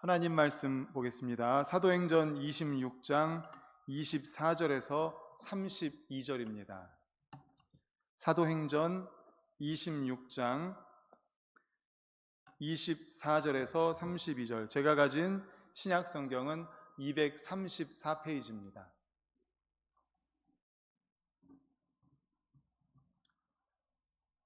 하나님 말씀 보겠습니다. 사도행전 26장 24절에서 32절입니다. 사도행전 26장 24절에서 32절. 제가 가진 신약 성경은 234페이지입니다.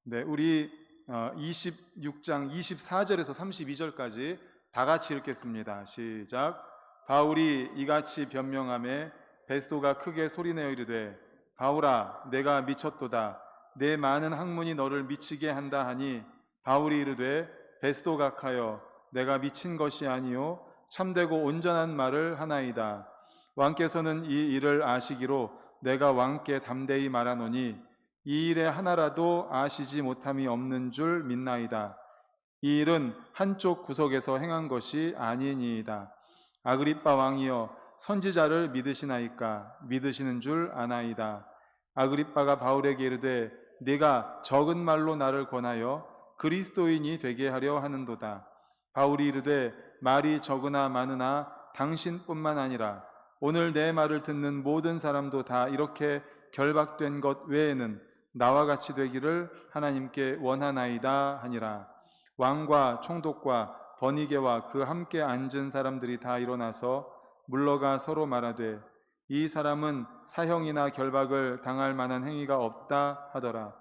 네, 우리 26장 24절에서 32절까지 다 같이 읽겠습니다. 시작. 바울이 이같이 변명하매 베스도가 크게 소리내어 이르되 바울아 내가 미쳤도다. 내 많은 학문이 너를 미치게 한다 하니 바울이 이르되 베스도 각하여 내가 미친 것이 아니요 참되고 온전한 말을 하나이다. 왕께서는 이 일을 아시기로 내가 왕께 담대히 말하노니 이 일에 하나라도 아시지 못함이 없는 줄 믿나이다. 이 일은 한쪽 구석에서 행한 것이 아니니이다. 아그리빠 왕이여 선지자를 믿으시나이까? 믿으시는 줄 아나이다. 아그리빠가 바울에게 이르되 네가 적은 말로 나를 권하여 그리스도인이 되게 하려 하는도다. 바울이 이르되 말이 적으나 많으나 당신뿐만 아니라 오늘 내 말을 듣는 모든 사람도 다 이렇게 결박된 것 외에는 나와 같이 되기를 하나님께 원하나이다 하니라. 왕과 총독과 버니게와 그 함께 앉은 사람들이 다 일어나서 물러가 서로 말하되 이 사람은 사형이나 결박을 당할 만한 행위가 없다 하더라.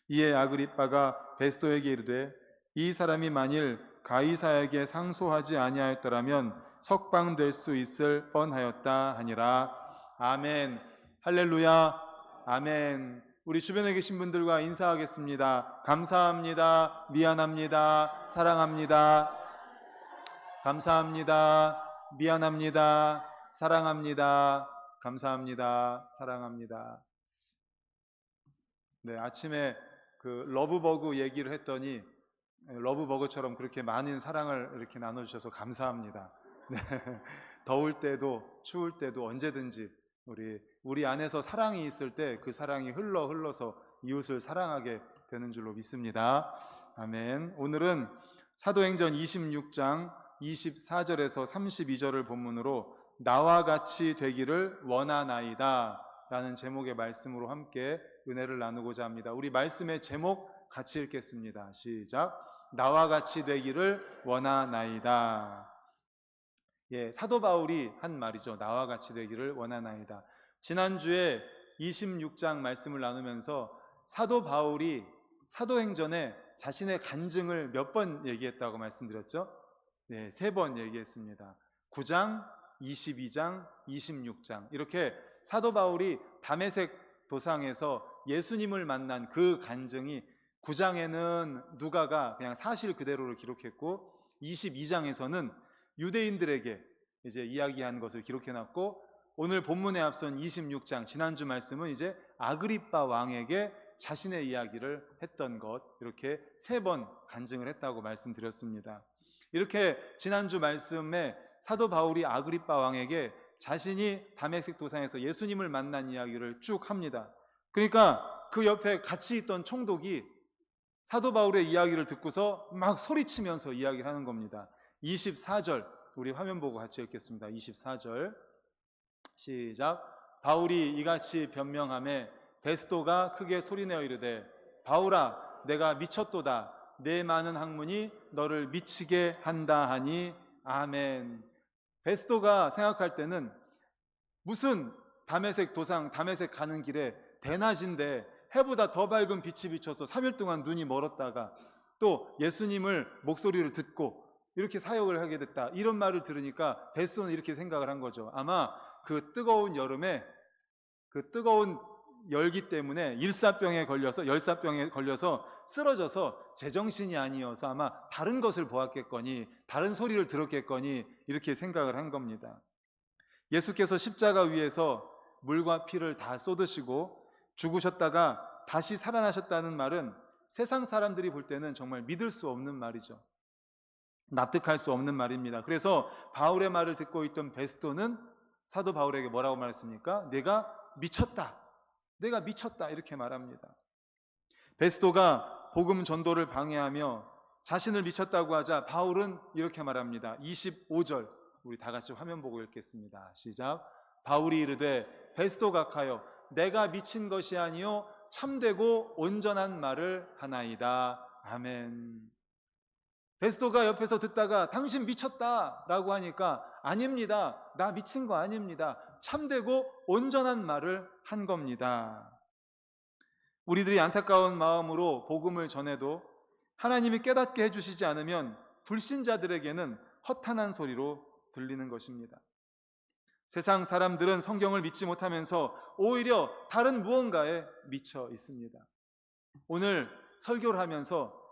이에 아그리빠가 베스도에게 이르되 이 사람이 만일 가이사에게 상소하지 아니하였더라면 석방될 수 있을 뻔하였다 하니라. 아멘. 할렐루야. 아멘. 우리 주변에 계신 분들과 인사하겠습니다. 감사합니다. 미안합니다. 사랑합니다. 감사합니다. 미안합니다. 사랑합니다. 감사합니다. 사랑합니다. 네, 아침에 그 러브버그 얘기를 했더니 러브버그처럼 그렇게 많은 사랑을 이렇게 나눠주셔서 감사합니다. 네, 더울 때도 추울 때도 언제든지 우리 안에서 사랑이 있을 때 그 사랑이 흘러서 이웃을 사랑하게 되는 줄로 믿습니다. 아멘. 오늘은 사도행전 26장 24절에서 32절을 본문으로 나와 같이 되기를 원하나이다 라는 제목의 말씀으로 함께 은혜를 나누고자 합니다. 우리 말씀의 제목 같이 읽겠습니다. 시작. 나와 같이 되기를 원하나이다. 예, 사도 바울이 한 말이죠. 나와 같이 되기를 원하나이다. 지난주에 26장 말씀을 나누면서 사도 바울이 사도행전에 자신의 간증을 몇 번 얘기했다고 말씀드렸죠? 네, 3번 얘기했습니다. 9장, 22장, 26장 이렇게 사도 바울이 다메섹 도상에서 예수님을 만난 그 간증이 9장에는 누가가 그냥 사실 그대로를 기록했고 22장에서는 유대인들에게 이제 이야기한 것을 기록해놨고 오늘 본문에 앞선 26장 지난주 말씀은 이제 아그리빠 왕에게 자신의 이야기를 했던 것 이렇게 3번 간증을 했다고 말씀드렸습니다. 이렇게 지난주 말씀에 사도 바울이 아그리빠 왕에게 자신이 다메섹 도상에서 예수님을 만난 이야기를 쭉 합니다. 그러니까 그 옆에 같이 있던 총독이 사도 바울의 이야기를 듣고서 막 소리치면서 이야기를 하는 겁니다. 24절 우리 화면 보고 같이 읽겠습니다. 24절 시작. 바울이 이같이 변명하매 베스도가 크게 소리내어 이르되 바울아 내가 미쳤도다. 내 많은 학문이 너를 미치게 한다 하니 아멘. 베스도가 생각할 때는 무슨 다메섹 도상 다메섹 가는 길에 대낮인데 해보다 더 밝은 빛이 비쳐서 3일 동안 눈이 멀었다가 또 예수님을 목소리를 듣고 이렇게 사역을 하게 됐다. 이런 말을 들으니까 베스도는 이렇게 생각을 한 거죠. 아마 그 뜨거운 여름에 그 뜨거운 열기 때문에 열사병에 걸려서 쓰러져서 제정신이 아니어서 아마 다른 것을 보았겠거니 다른 소리를 들었겠거니 이렇게 생각을 한 겁니다. 예수께서 십자가 위에서 물과 피를 다 쏟으시고 죽으셨다가 다시 살아나셨다는 말은 세상 사람들이 볼 때는 정말 믿을 수 없는 말이죠. 납득할 수 없는 말입니다. 그래서 바울의 말을 듣고 있던 베스도는 사도 바울에게 뭐라고 말했습니까? 내가 미쳤다. 내가 미쳤다. 이렇게 말합니다. 베스도가 복음 전도를 방해하며 자신을 미쳤다고 하자 바울은 이렇게 말합니다. 25절 우리 다 같이 화면 보고 읽겠습니다. 시작. 바울이 이르되 베스도가 가여 내가 미친 것이 아니요 참되고 온전한 말을 하나이다. 아멘. 베스도가 옆에서 듣다가 당신 미쳤다라고 하니까 아닙니다. 나 미친 거 아닙니다. 참되고 온전한 말을 한 겁니다. 우리들이 안타까운 마음으로 복음을 전해도 하나님이 깨닫게 해주시지 않으면 불신자들에게는 허탄한 소리로 들리는 것입니다. 세상 사람들은 성경을 믿지 못하면서 오히려 다른 무언가에 미쳐 있습니다. 오늘 설교를 하면서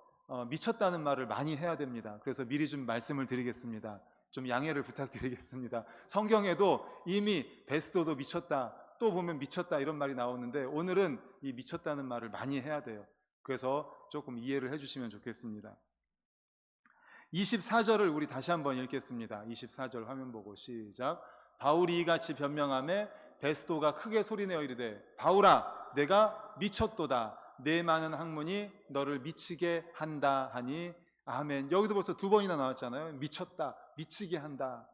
미쳤다는 말을 많이 해야 됩니다. 그래서 미리 좀 말씀을 드리겠습니다. 좀 양해를 부탁드리겠습니다. 성경에도 이미 베스도도 미쳤다, 또 보면 미쳤다 이런 말이 나오는데 오늘은 이 미쳤다는 말을 많이 해야 돼요. 그래서 조금 이해를 해주시면 좋겠습니다. 24절을 우리 다시 한번 읽겠습니다. 24절 화면 보고 시작. 바울이 이같이 변명하매 베스도가 크게 소리내어 이르되 바울아 내가 미쳤도다. 내 많은 학문이 너를 미치게 한다 하니 아멘. 여기도 벌써 두 번이나 나왔잖아요. 미쳤다, 미치게 한다.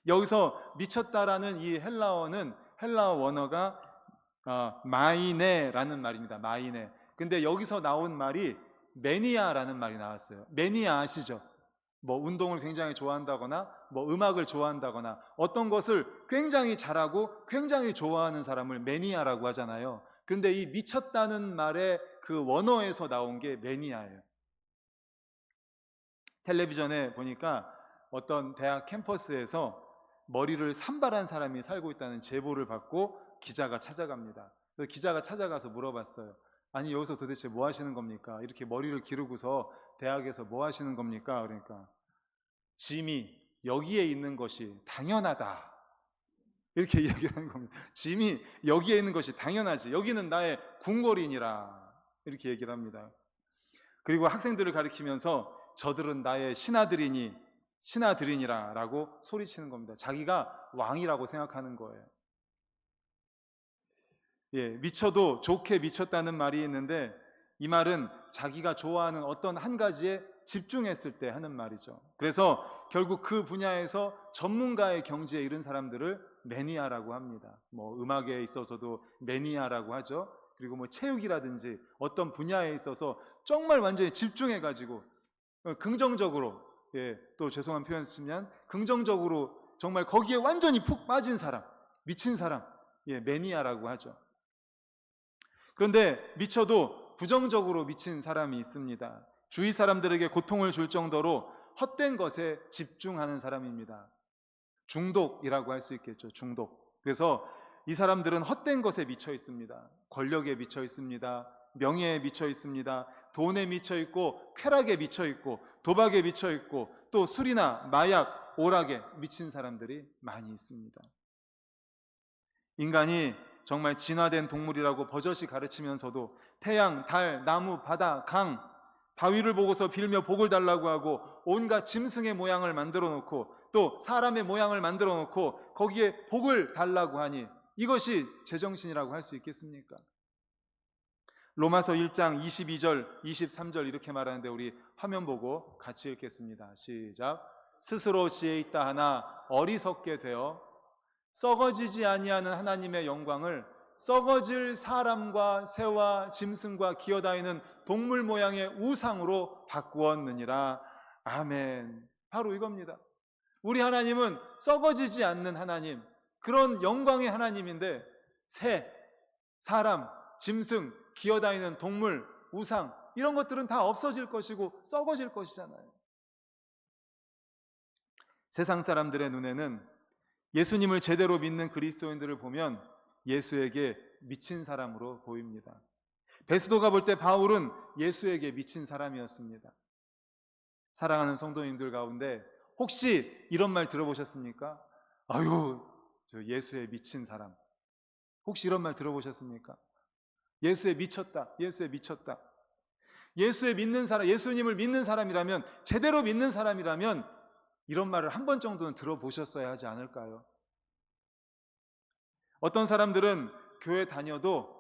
여기서 미쳤다라는 이 헬라어는 헬라어 원어가 마이네라는 말입니다. 마이네. 근데 여기서 나온 말이 매니아라는 말이 나왔어요. 매니아 아시죠? 뭐 운동을 굉장히 좋아한다거나 뭐 음악을 좋아한다거나 어떤 것을 굉장히 잘하고 굉장히 좋아하는 사람을 매니아라고 하잖아요. 그런데 이 미쳤다는 말의 그 원어에서 나온 게 매니아예요. 텔레비전에 보니까 어떤 대학 캠퍼스에서 머리를 산발한 사람이 살고 있다는 제보를 받고 기자가 찾아갑니다. 그래서 기자가 찾아가서 물어봤어요. 아니 여기서 도대체 뭐 하시는 겁니까? 이렇게 머리를 기르고서 대학에서 뭐 하시는 겁니까? 그러니까 짐이 여기에 있는 것이 당연하다 이렇게 이야기를 하는 겁니다. 짐이 여기에 있는 것이 당연하지. 여기는 나의 궁궐이니라 이렇게 얘기를 합니다. 그리고 학생들을 가리키면서 저들은 나의 신하들이니라 라고 소리치는 겁니다. 자기가 왕이라고 생각하는 거예요. 예, 미쳐도 좋게 미쳤다는 말이 있는데 이 말은 자기가 좋아하는 어떤 한 가지에 집중했을 때 하는 말이죠. 그래서 결국 그 분야에서 전문가의 경지에 이른 사람들을 매니아라고 합니다. 뭐 음악에 있어서도 매니아라고 하죠. 그리고 뭐 체육이라든지 어떤 분야에 있어서 정말 완전히 집중해가지고 긍정적으로, 예, 또 죄송한 표현 쓰면 긍정적으로 정말 거기에 완전히 푹 빠진 사람, 미친 사람, 예, 매니아라고 하죠. 그런데 미쳐도 부정적으로 미친 사람이 있습니다. 주위 사람들에게 고통을 줄 정도로 헛된 것에 집중하는 사람입니다. 중독이라고 할 수 있겠죠. 중독. 그래서 이 사람들은 헛된 것에 미쳐 있습니다. 권력에 미쳐 있습니다. 명예에 미쳐 있습니다. 돈에 미쳐 있고 쾌락에 미쳐 있고 도박에 미쳐 있고 또 술이나 마약, 오락에 미친 사람들이 많이 있습니다. 인간이 정말 진화된 동물이라고 버젓이 가르치면서도 태양, 달, 나무, 바다, 강, 바위를 보고서 빌며 복을 달라고 하고 온갖 짐승의 모양을 만들어 놓고 또 사람의 모양을 만들어 놓고 거기에 복을 달라고 하니 이것이 제정신이라고 할 수 있겠습니까? 로마서 1장 22절, 23절 이렇게 말하는데 우리 화면 보고 같이 읽겠습니다. 시작. 스스로 지혜 있다 하나 어리석게 되어 썩어지지 아니하는 하나님의 영광을 썩어질 사람과 새와 짐승과 기어다니는 동물 모양의 우상으로 바꾸었느니라. 아멘. 바로 이겁니다. 우리 하나님은 썩어지지 않는 하나님, 그런 영광의 하나님인데 새, 사람, 짐승, 기어다니는 동물, 우상 이런 것들은 다 없어질 것이고 썩어질 것이잖아요. 세상 사람들의 눈에는 예수님을 제대로 믿는 그리스도인들을 보면 예수에게 미친 사람으로 보입니다. 베스도가 볼 때 바울은 예수에게 미친 사람이었습니다. 사랑하는 성도님들 가운데 혹시 이런 말 들어보셨습니까? 아유, 저 예수에 미친 사람. 혹시 이런 말 들어보셨습니까? 예수에 미쳤다. 예수에 미쳤다. 예수에 믿는 사람, 예수님을 믿는 사람이라면, 제대로 믿는 사람이라면 이런 말을 한 번 정도는 들어보셨어야 하지 않을까요? 어떤 사람들은 교회 다녀도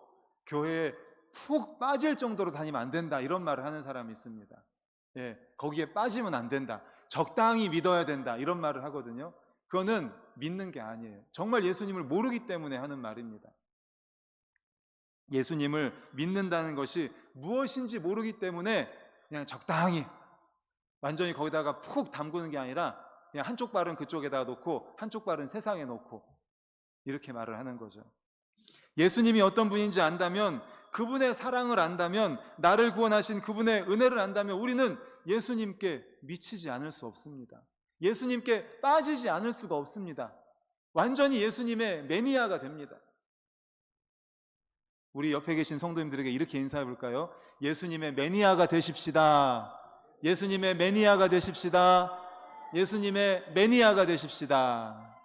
교회에 푹 빠질 정도로 다니면 안 된다 이런 말을 하는 사람이 있습니다. 거기에 빠지면 안 된다. 적당히 믿어야 된다. 이런 말을 하거든요. 그거는 믿는 게 아니에요. 정말 예수님을 모르기 때문에 하는 말입니다. 예수님을 믿는다는 것이 무엇인지 모르기 때문에 그냥 적당히 완전히 거기다가 푹 담그는 게 아니라 그냥 한쪽 발은 그쪽에다 놓고 한쪽 발은 세상에 놓고 이렇게 말을 하는 거죠. 예수님이 어떤 분인지 안다면, 그분의 사랑을 안다면, 나를 구원하신 그분의 은혜를 안다면 우리는 예수님께 미치지 않을 수 없습니다. 예수님께 빠지지 않을 수가 없습니다. 완전히 예수님의 매니아가 됩니다. 우리 옆에 계신 성도님들에게 이렇게 인사해 볼까요? 예수님의 매니아가 되십시다. 예수님의 매니아가 되십시다. 예수님의 매니아가 되십시다.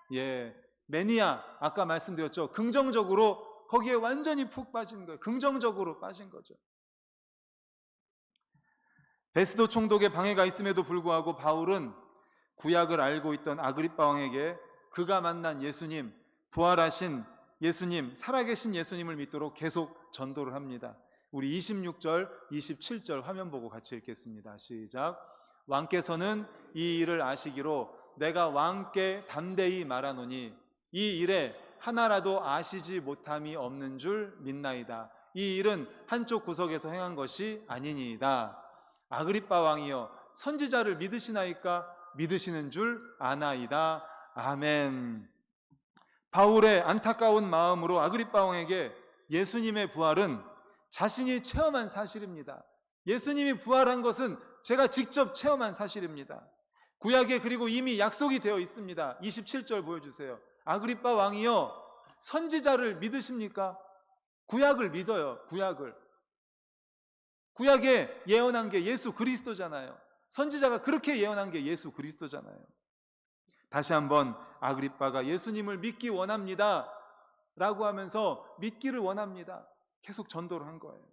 매니아, 아까 말씀드렸죠. 긍정적으로 거기에 완전히 푹 빠진 거예요. 긍정적으로 빠진 거죠. 베스도 총독의 방해가 있음에도 불구하고 바울은 구약을 알고 있던 아그리빠 왕에게 그가 만난 예수님, 부활하신 예수님, 살아계신 예수님을 믿도록 계속 전도를 합니다. 우리 26절, 27절 화면 보고 같이 읽겠습니다. 시작. 왕께서는 이 일을 아시기로 내가 왕께 담대히 말하노니 이 일에 하나라도 아시지 못함이 없는 줄 믿나이다. 이 일은 한쪽 구석에서 행한 것이 아니니이다. 아그리빠 왕이여, 선지자를 믿으시나이까? 믿으시는 줄 아나이다. 아멘. 바울의 안타까운 마음으로 아그리빠 왕에게 예수님의 부활은 자신이 체험한 사실입니다. 예수님이 부활한 것은 제가 직접 체험한 사실입니다. 구약에 그리고 이미 약속이 되어 있습니다. 27절 보여주세요. 아그리빠 왕이여, 선지자를 믿으십니까? 구약을 믿어요. 구약에 예언한 게 예수 그리스도잖아요. 선지자가 그렇게 예언한 게 예수 그리스도잖아요. 다시 한번 아그리빠가 예수님을 믿기 원합니다 라고 하면서 믿기를 원합니다. 계속 전도를 한 거예요.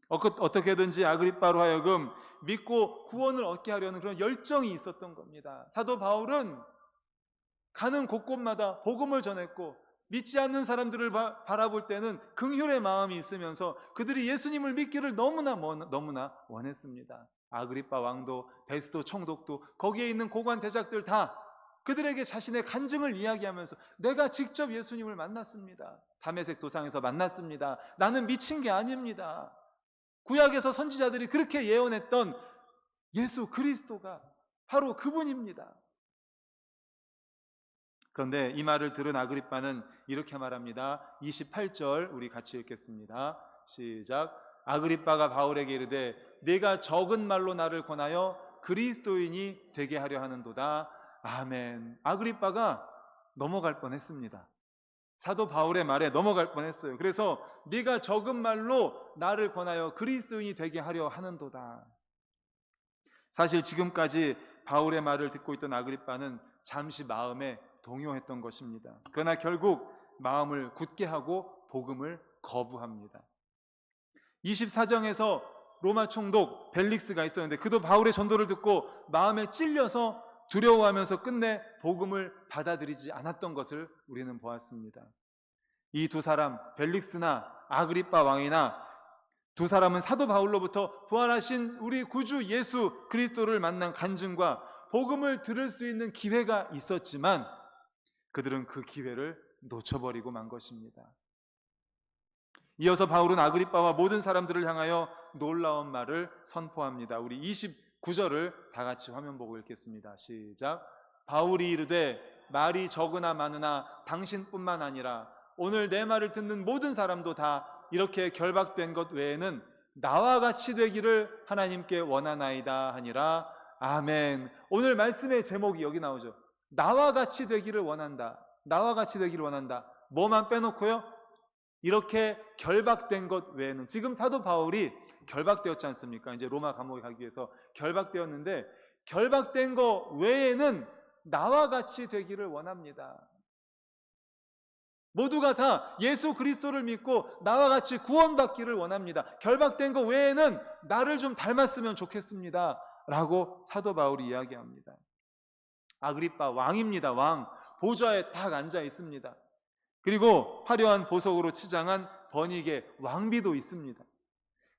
어떻게든지 아그리빠로 하여금 믿고 구원을 얻게 하려는 그런 열정이 있었던 겁니다. 사도 바울은 가는 곳곳마다 복음을 전했고, 믿지 않는 사람들을 바라볼 때는 긍휼의 마음이 있으면서 그들이 예수님을 믿기를 너무나 원했습니다. 아그리빠 왕도, 베스도 총독도, 거기에 있는 고관 대작들 다 그들에게 자신의 간증을 이야기하면서 내가 직접 예수님을 만났습니다. 다메섹 도상에서 만났습니다. 나는 미친 게 아닙니다. 구약에서 선지자들이 그렇게 예언했던 예수 그리스도가 바로 그분입니다. 그런데 이 말을 들은 아그리빠는 이렇게 말합니다. 28절 우리 같이 읽겠습니다. 시작. 아그리빠가 바울에게 이르되 네가 적은 말로 나를 권하여 그리스도인이 되게 하려 하는도다. 아멘. 아그리빠가 넘어갈 뻔했습니다. 사도 바울의 말에 넘어갈 뻔했어요. 그래서 네가 적은 말로 나를 권하여 그리스도인이 되게 하려 하는도다. 사실 지금까지 바울의 말을 듣고 있던 아그리빠는 잠시 마음에 동요했던 것입니다. 그러나 결국 마음을 굳게 하고 복음을 거부합니다. 24장에서 로마 총독 벨릭스가 있었는데 그도 바울의 전도를 듣고 마음에 찔려서 두려워하면서 끝내 복음을 받아들이지 않았던 것을 우리는 보았습니다. 이 두 사람, 벨릭스나 아그리빠 왕이나 두 사람은 사도 바울로부터 부활하신 우리 구주 예수 그리스도를 만난 간증과 복음을 들을 수 있는 기회가 있었지만 그들은 그 기회를 놓쳐버리고 만 것입니다. 이어서 바울은 아그리빠와 모든 사람들을 향하여 놀라운 말을 선포합니다. 우리 29절을 다 같이 화면 보고 읽겠습니다. 시작. 바울이 이르되 말이 적으나 많으나 당신뿐만 아니라 오늘 내 말을 듣는 모든 사람도 다 이렇게 결박된 것 외에는 나와 같이 되기를 하나님께 원하나이다 하니라. 아멘. 오늘 말씀의 제목이 여기 나오죠. 나와 같이 되기를 원한다. 나와 같이 되기를 원한다. 뭐만 빼놓고요? 이렇게 결박된 것 외에는, 지금 사도 바울이 결박되었지 않습니까? 이제 로마 감옥에 가기 위해서 결박되었는데 결박된 것 외에는 나와 같이 되기를 원합니다. 모두가 다 예수 그리스도를 믿고 나와 같이 구원받기를 원합니다. 결박된 것 외에는 나를 좀 닮았으면 좋겠습니다 라고 사도 바울이 이야기합니다. 아그리빠 왕입니다. 왕. 보좌에 딱 앉아 있습니다. 그리고 화려한 보석으로 치장한 번익의 왕비도 있습니다.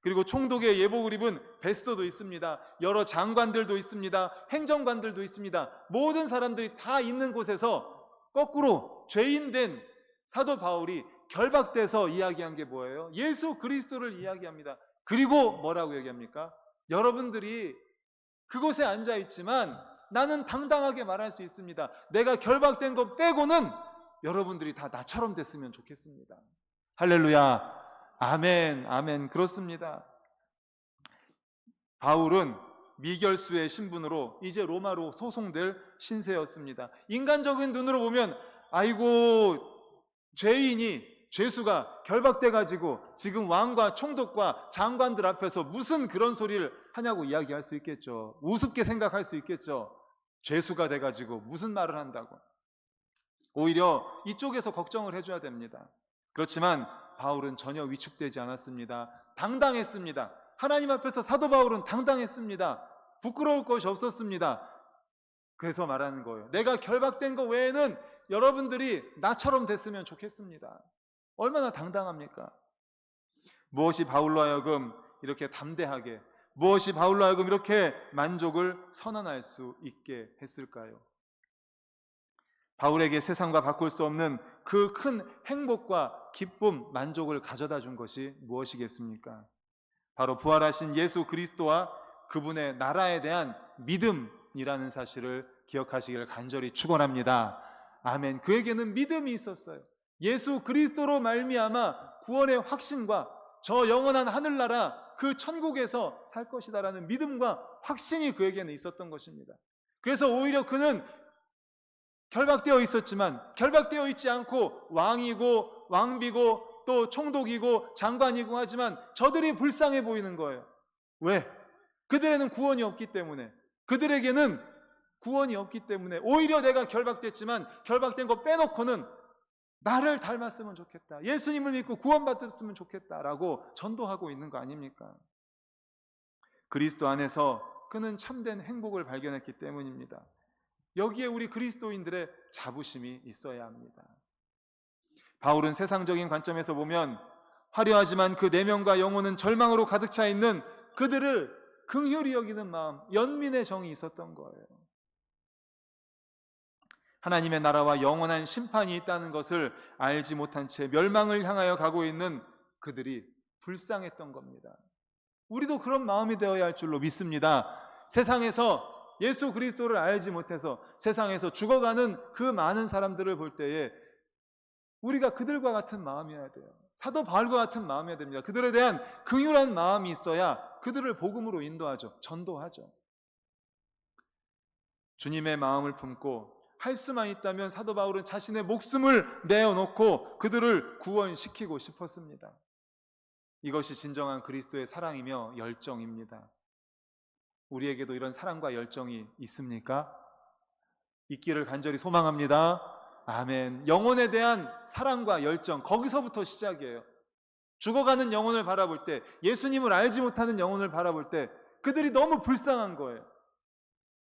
그리고 총독의 예복을 입은 베스도도 있습니다. 여러 장관들도 있습니다. 행정관들도 있습니다. 모든 사람들이 다 있는 곳에서 거꾸로 죄인된 사도 바울이 결박돼서 이야기한 게 뭐예요? 예수 그리스도를 이야기합니다. 그리고 뭐라고 얘기합니까? 여러분들이 그곳에 앉아 있지만 나는 당당하게 말할 수 있습니다. 내가 결박된 것 빼고는 여러분들이 다 나처럼 됐으면 좋겠습니다. 할렐루야. 아멘, 아멘. 그렇습니다. 바울은 미결수의 신분으로 이제 로마로 소송될 신세였습니다. 인간적인 눈으로 보면 아이고 죄인이 죄수가 결박돼 가지고 지금 왕과 총독과 장관들 앞에서 무슨 그런 소리를 하냐고 이야기할 수 있겠죠. 우습게 생각할 수 있겠죠. 죄수가 돼 가지고 무슨 말을 한다고. 오히려 이쪽에서 걱정을 해줘야 됩니다. 그렇지만 바울은 전혀 위축되지 않았습니다. 당당했습니다. 하나님 앞에서 사도 바울은 당당했습니다. 부끄러울 것이 없었습니다. 그래서 말하는 거예요. 내가 결박된 거 외에는 여러분들이 나처럼 됐으면 좋겠습니다. 얼마나 당당합니까? 무엇이 바울로 하여금 이렇게 담대하게, 무엇이 바울로 하여금 이렇게 만족을 선언할 수 있게 했을까요? 바울에게 세상과 바꿀 수 없는 그 큰 행복과 기쁨, 만족을 가져다 준 것이 무엇이겠습니까? 바로 부활하신 예수 그리스도와 그분의 나라에 대한 믿음이라는 사실을 기억하시기를 간절히 축원합니다. 아멘. 그에게는 믿음이 있었어요. 예수 그리스도로 말미암아 구원의 확신과 저 영원한 하늘나라 그 천국에서 살 것이다라는 믿음과 확신이 그에게는 있었던 것입니다. 그래서 오히려 그는 결박되어 있었지만 결박되어 있지 않고 왕이고 왕비고 또 총독이고 장관이고 하지만 저들이 불쌍해 보이는 거예요. 왜? 그들에는 구원이 없기 때문에, 그들에게는 구원이 없기 때문에 오히려 내가 결박됐지만 결박된 거 빼놓고는 나를 닮았으면 좋겠다, 예수님을 믿고 구원받았으면 좋겠다라고 전도하고 있는 거 아닙니까? 그리스도 안에서 그는 참된 행복을 발견했기 때문입니다. 여기에 우리 그리스도인들의 자부심이 있어야 합니다. 바울은 세상적인 관점에서 보면 화려하지만 그 내면과 영혼은 절망으로 가득 차 있는 그들을 긍휼히 여기는 마음, 연민의 정이 있었던 거예요. 하나님의 나라와 영원한 심판이 있다는 것을 알지 못한 채 멸망을 향하여 가고 있는 그들이 불쌍했던 겁니다. 우리도 그런 마음이 되어야 할 줄로 믿습니다. 세상에서 예수 그리스도를 알지 못해서 세상에서 죽어가는 그 많은 사람들을 볼 때에 우리가 그들과 같은 마음이어야 돼요. 사도 바울과 같은 마음이어야 됩니다. 그들에 대한 긍휼한 마음이 있어야 그들을 복음으로 인도하죠. 전도하죠. 주님의 마음을 품고 할 수만 있다면 사도 바울은 자신의 목숨을 내어놓고 그들을 구원시키고 싶었습니다. 이것이 진정한 그리스도의 사랑이며 열정입니다. 우리에게도 이런 사랑과 열정이 있습니까? 있기를 간절히 소망합니다. 아멘. 영혼에 대한 사랑과 열정, 거기서부터 시작이에요. 죽어가는 영혼을 바라볼 때, 예수님을 알지 못하는 영혼을 바라볼 때 그들이 너무 불쌍한 거예요.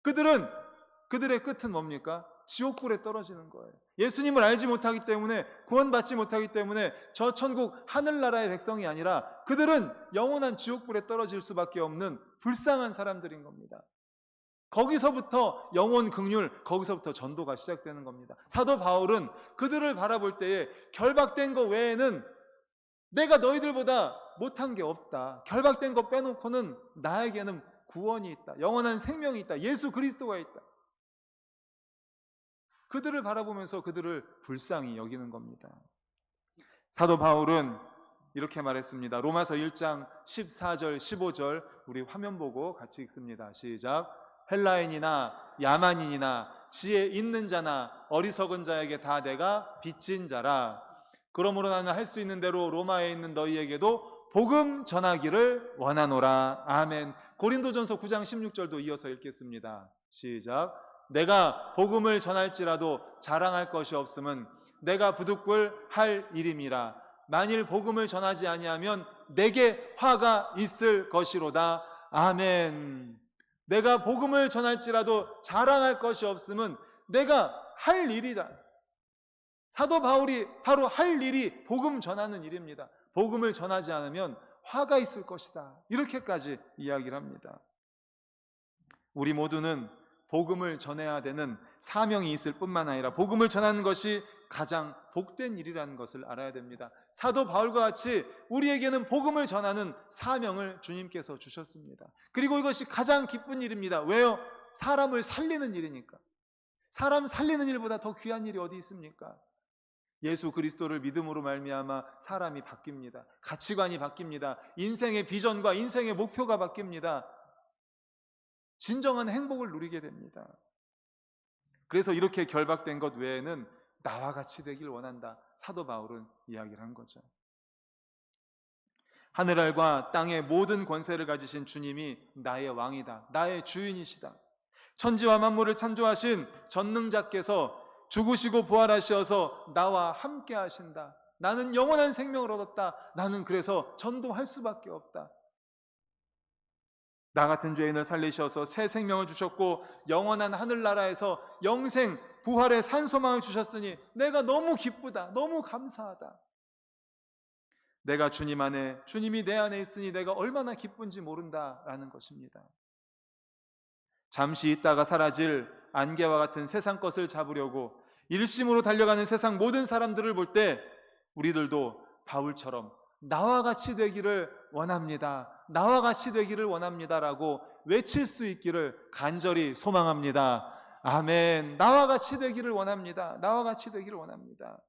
그들의 끝은 뭡니까? 지옥불에 떨어지는 거예요. 예수님을 알지 못하기 때문에, 구원받지 못하기 때문에 저 천국 하늘나라의 백성이 아니라 그들은 영원한 지옥불에 떨어질 수밖에 없는 불쌍한 사람들인 겁니다. 거기서부터 영혼 긍휼, 거기서부터 전도가 시작되는 겁니다. 사도 바울은 그들을 바라볼 때에 결박된 것 외에는 내가 너희들보다 못한 게 없다, 결박된 것 빼놓고는 나에게는 구원이 있다, 영원한 생명이 있다, 예수 그리스도가 있다, 그들을 바라보면서 그들을 불쌍히 여기는 겁니다. 사도 바울은 이렇게 말했습니다. 로마서 1장 14절 15절 우리 화면 보고 같이 읽습니다. 시작. 헬라인이나 야만인이나 지혜 있는 자나 어리석은 자에게 다 내가 빚진 자라. 그러므로 나는 할 수 있는 대로 로마에 있는 너희에게도 복음 전하기를 원하노라. 아멘. 고린도전서 9장 16절도 이어서 읽겠습니다. 시작. 내가 복음을 전할지라도 자랑할 것이 없음은 내가 부득불 할 일임이라. 만일 복음을 전하지 아니하면 내게 화가 있을 것이로다. 아멘. 내가 복음을 전할지라도 자랑할 것이 없음은 내가 할 일이라. 사도 바울이 바로 할 일이 복음 전하는 일입니다. 복음을 전하지 않으면 화가 있을 것이다. 이렇게까지 이야기를 합니다. 우리 모두는 복음을 전해야 되는 사명이 있을 뿐만 아니라 복음을 전하는 것이 가장 복된 일이라는 것을 알아야 됩니다. 사도 바울과 같이 우리에게는 복음을 전하는 사명을 주님께서 주셨습니다. 그리고 이것이 가장 기쁜 일입니다. 왜요? 사람을 살리는 일이니까. 사람 살리는 일보다 더 귀한 일이 어디 있습니까? 예수 그리스도를 믿음으로 말미암아 사람이 바뀝니다. 가치관이 바뀝니다. 인생의 비전과 인생의 목표가 바뀝니다. 진정한 행복을 누리게 됩니다. 그래서 이렇게 결박된 것 외에는 나와 같이 되길 원한다. 사도 바울은 이야기를 한 거죠. 하늘알과 땅의 모든 권세를 가지신 주님이 나의 왕이다. 나의 주인이시다. 천지와 만물을 창조하신 전능자께서 죽으시고 부활하셔서 나와 함께 하신다. 나는 영원한 생명을 얻었다. 나는 그래서 전도할 수밖에 없다. 나 같은 죄인을 살리셔서 새 생명을 주셨고 영원한 하늘나라에서 영생 부활의 산소망을 주셨으니 내가 너무 기쁘다. 너무 감사하다. 내가 주님 안에, 주님이 내 안에 있으니 내가 얼마나 기쁜지 모른다라는 것입니다. 잠시 있다가 사라질 안개와 같은 세상 것을 잡으려고 일심으로 달려가는 세상 모든 사람들을 볼 때 우리들도 바울처럼 나와 같이 되기를 원합니다. 나와 같이 되기를 원합니다라고 외칠 수 있기를 간절히 소망합니다. 아멘. 나와 같이 되기를 원합니다. 나와 같이 되기를 원합니다.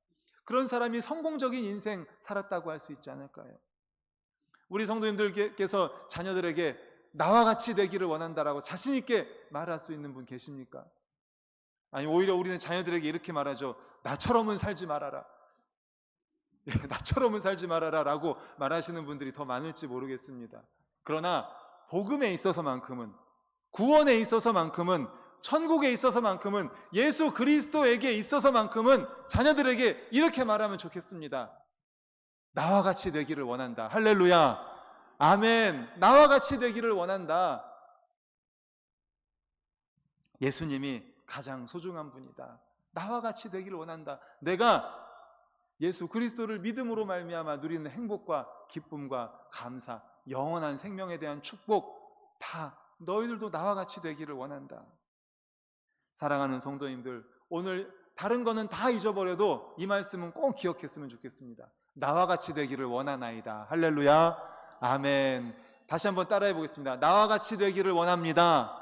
그런 사람이 성공적인 인생 살았다고 할 수 있지 않을까요? 우리 성도님들께서 자녀들에게 나와 같이 되기를 원한다라고 자신 있게 말할 수 있는 분 계십니까? 아니 오히려 우리는 자녀들에게 이렇게 말하죠. 나처럼은 살지 말아라. 나처럼은 살지 말아라 라고 말하시는 분들이 더 많을지 모르겠습니다. 그러나 복음에 있어서만큼은, 구원에 있어서만큼은, 천국에 있어서만큼은, 예수 그리스도에게 있어서만큼은 자녀들에게 이렇게 말하면 좋겠습니다. 나와 같이 되기를 원한다. 할렐루야. 아멘. 나와 같이 되기를 원한다. 예수님이 가장 소중한 분이다. 나와 같이 되기를 원한다. 내가 예수 그리스도를 믿음으로 말미암아 누리는 행복과 기쁨과 감사, 영원한 생명에 대한 축복 다 너희들도 나와 같이 되기를 원한다. 사랑하는 성도님들, 오늘 다른 거는 다 잊어버려도 이 말씀은 꼭 기억했으면 좋겠습니다. 나와 같이 되기를 원하나이다. 할렐루야. 아멘. 다시 한번 따라해 보겠습니다. 나와 같이 되기를 원합니다.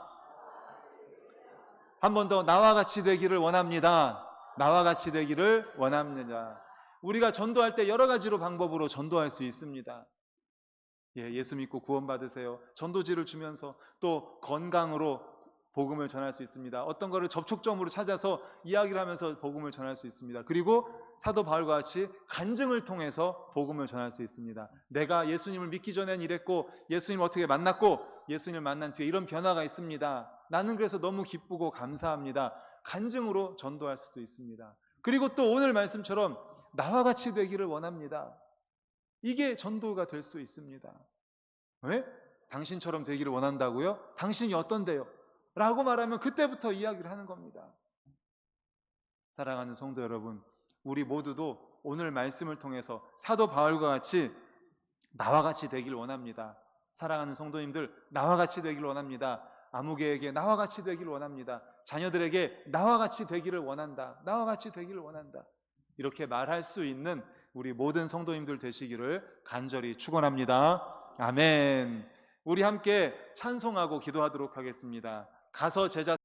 한 번 더, 나와 같이 되기를 원합니다. 나와 같이 되기를 원합니다. 우리가 전도할 때 여러 가지로 방법으로 전도할 수 있습니다. 예수 믿고 구원받으세요. 전도지를 주면서 또 건강으로 복음을 전할 수 있습니다. 어떤 거를 접촉점으로 찾아서 이야기를 하면서 복음을 전할 수 있습니다. 그리고 사도 바울과 같이 간증을 통해서 복음을 전할 수 있습니다. 내가 예수님을 믿기 전엔 이랬고 예수님을 어떻게 만났고 예수님을 만난 뒤에 이런 변화가 있습니다. 나는 그래서 너무 기쁘고 감사합니다. 간증으로 전도할 수도 있습니다. 그리고 또 오늘 말씀처럼 나와 같이 되기를 원합니다. 이게 전도가 될 수 있습니다. 왜? 당신처럼 되기를 원한다고요? 당신이 어떤데요? 라고 말하면 그때부터 이야기를 하는 겁니다. 사랑하는 성도 여러분, 우리 모두도 오늘 말씀을 통해서 사도 바울과 같이 나와 같이 되기를 원합니다. 사랑하는 성도님들, 나와 같이 되기를 원합니다. 아무개에게 나와 같이 되기를 원합니다. 자녀들에게 나와 같이 되기를 원한다. 나와 같이 되기를 원한다. 이렇게 말할 수 있는 우리 모든 성도님들 되시기를 간절히 축원합니다. 아멘. 우리 함께 찬송하고 기도하도록 하겠습니다. 가서 제자